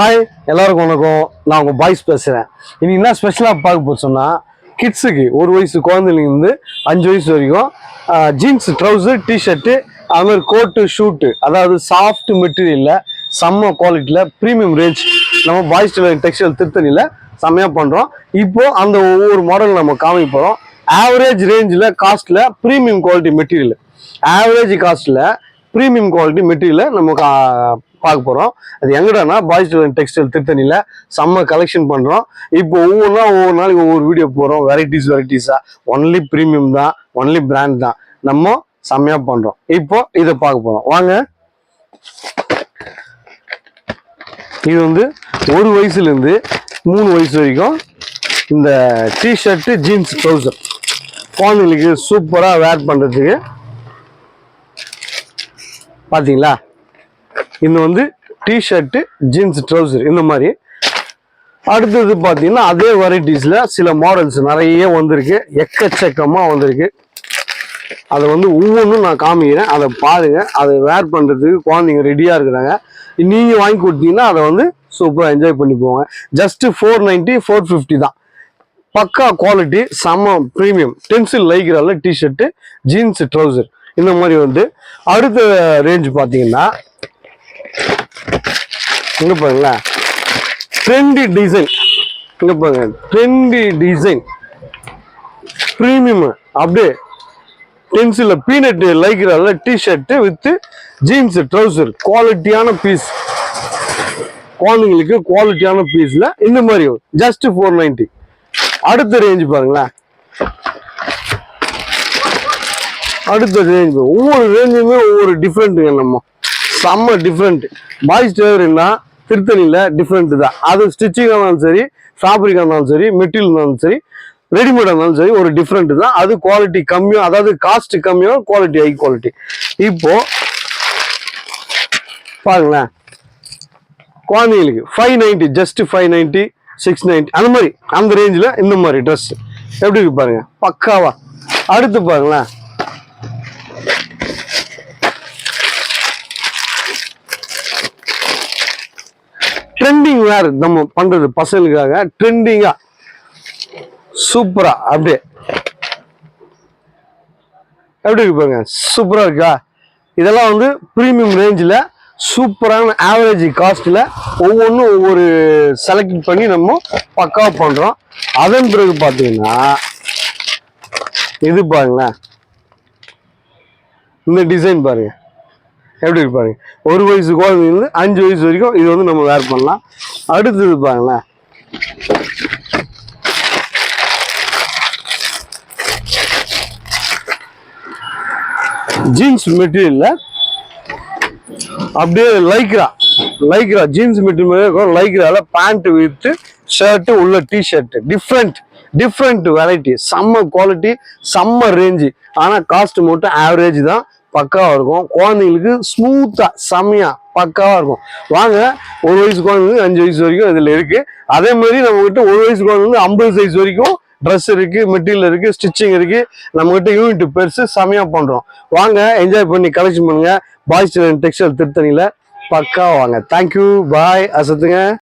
Hi எல்லாருக்கும் வணக்கம். நான் உங்கள் பாய்ஸ் பேசுகிறேன். இன்னைக்கு என்ன ஸ்பெஷலாக பார்க்க போச்சோன்னா, கிட்ஸுக்கு 1 வயசு குழந்தைலேருந்து 5 வயசு வரைக்கும் ஜீன்ஸ் ட்ரௌசர் டிஷர்ட்டு அதுமாதிரி கோட்டு ஷூட்டு, அதாவது சாஃப்ட் மெட்டீரியலில் செம்ம குவாலிட்டியில் ப்ரீமியம் ரேஞ்ச் நம்ம பாய்ஸ் டெக்ஸ்டைல் திருத்தணியில் செம்மையாக பண்ணுறோம். இப்போது அந்த ஒவ்வொரு மாடல் நம்ம காமிக்க போகிறோம். ஆவரேஜ் ரேஞ்சில் காஸ்ட்டில் ப்ரீமியம் குவாலிட்டி மெட்டீரியல், ஆவரேஜ் காஸ்ட்டில் ப்ரீமியம் குவாலிட்டி மெட்டீரியலை நம்ம பார்க்க போகிறோம். அது எங்கடானா பாய்ஸ் டெக்ஸ்டைல் திருத்தணியில் செம்ம கலெக்ஷன் பண்ணுறோம். இப்போ ஒவ்வொரு நாளைக்கு ஒவ்வொரு வீடியோ போகிறோம். வெரைட்டிஸாக ஒன்லி ப்ரீமியம் தான், ஒன்லி பிராண்ட் தான் நம்ம செம்மையாக பண்ணுறோம். இப்போ இதை பார்க்க போகிறோம் வாங்க. இது வந்து 1 வயசுலேருந்து 3 வயசு வரைக்கும் இந்த டிஷர்ட்டு ஜீன்ஸ் ட்ரௌசர் குழந்தைங்களுக்கு சூப்பராக வேர் பண்ணுறதுக்கு பார்த்தீங்களா. இது வந்து டிஷர்ட்டு ஜீன்ஸ் ட்ரௌசர் இந்த மாதிரி. அடுத்தது பார்த்தீங்கன்னா அதே வெரைட்டிஸில் சில மாடல்ஸ் நிறைய வந்திருக்கு, எக்கச்சக்கமாக வந்திருக்கு. அதை வந்து ஒவ்வொன்றும் நான் காமிக்கிறேன், அதை பாருங்கள். அதை வேர் பண்ணுறதுக்கு குழந்தைங்க ரெடியாக இருக்கிறாங்க. நீங்கள் வாங்கி கொடுத்தீங்கன்னா அதை வந்து சூப்பராக என்ஜாய் பண்ணி போவாங்க. ஜஸ்ட்டு 490 450 தான். பக்கா குவாலிட்டி, செம்ம ப்ரீமியம் டென்சில் லைக்ரால டிஷர்ட்டு ஜீன்ஸ் ட்ரௌசர் இந்த மாதிரி வந்து. அடுத்த ரேஞ்ச் பார்த்தீங்கன்னா இங்கே பாருங்களேன், ட்ரெண்டி டிசைன். இங்கே பாருங்க, ட்ரெண்டி டிசைன் ப்ரீமியம் அப்படியே பென்சிலில் பீனட் லைக்ரால டிஷர்ட்டு வித் ஜீன்ஸ் ட்ரௌசர் குவாலிட்டியான பீஸ், குழந்தைங்களுக்கு குவாலிட்டியான பீஸில் இந்த மாதிரி ஜஸ்ட் 490. அடுத்த ரேஞ்ச் பாருங்களேன், அடுத்த ரேஞ்ச் ஒவ்வொரு ரேஞ்சுமே ஒவ்வொரு டிஃப்ரெண்ட்டுங்க. நம்ம செம்ம டிஃப்ரெண்ட். பாய்ஸ் டெய்லரிங்னா திருத்தணியில் டிஃப்ரெண்ட் தான். அது ஸ்டிச்சிங்காக இருந்தாலும் சரி, ஃபேப்ரிக்காக இருந்தாலும் சரி, மெட்டீரியல் இருந்தாலும் சரி, ரெடிமேடாக இருந்தாலும் சரி, ஒரு டிஃப்ரெண்ட் தான். அது குவாலிட்டி கம்மியாக, அதாவது காஸ்ட் கம்மியாக, குவாலிட்டி ஹை குவாலிட்டி. இப்போ பாருங்களேன், குழந்தைங்களுக்கு 590, ஜஸ்ட் 590 690 அந்த மாதிரி, அந்த ரேஞ்சில் இந்த மாதிரி ட்ரெஸ் எப்படி இருக்கு பாருங்க, பக்காவா. அடுத்து பாருங்களேன், ட்ரெண்டிங் வேர் நம்ம பண்றது பசங்களுக்காக, ட்ரெண்டிங்கா சூப்பரா அப்படியே எப்படி இருக்கு பாருங்க, சூப்பரா இருக்கா. இதெல்லாம் வந்து ப்ரீமியம் ரேஞ்சில் சூப்பரான ஆவரேஜ் காஸ்ட்ல ஒவ்வொன்றும் ஒவ்வொரு செலக்ட் பண்ணி நம்ம பக்காவா பண்றோம். அதன் பிறகு பார்த்தீங்கன்னா இது பாருங்களேன், இந்த டிசைன் பாருங்க எப்படி இருக்கு பாருங்க. 1 வயசு குழந்தைங்க 5 வயசு வரைக்கும் இது வந்து நம்ம வேர் பண்ணலாம். அடுத்தது பாருங்களேன், ஜீன்ஸ் மெட்டீரியல்ல அப்படியே லைக்ரா ஜீன்ஸ் மெட்டீரியல் லைக்ரால பேண்ட் வித் ஷர்ட் உள்ள டிஷர்ட், டிஃப்ரெண்ட் வெரைட்டி, செம்ம குவாலிட்டி, செம்ம ரேஞ்சு. ஆனால் காஸ்ட் மட்டும் ஆவரேஜ் தான், பக்காவாக இருக்கும். குழந்தைங்களுக்கு ஸ்மூத்தாக செம்மையா பக்காவாக இருக்கும். வாங்க, 1 வயசு குழந்தைங்க 5 வயசு வரைக்கும் இதில் இருக்குது. அதே மாதிரி நம்மகிட்ட 1 வயசு குழந்தைங்க 50 சைஸ் வரைக்கும் ட்ரெஸ் இருக்குது, மெட்டீரியல் இருக்குது, ஸ்டிச்சிங் இருக்குது. நம்மகிட்ட யூனிட் பெருசு செம்மையாக பண்ணுறோம். வாங்க, என்ஜாய் பண்ணி கலெக்ஷன் பண்ணுங்கள். பாய்ஸ் டெக்ஸ்டைல் திருத்தணியில் பக்காவாக வாங்க. தேங்க்யூ, பாய், அசத்துங்க.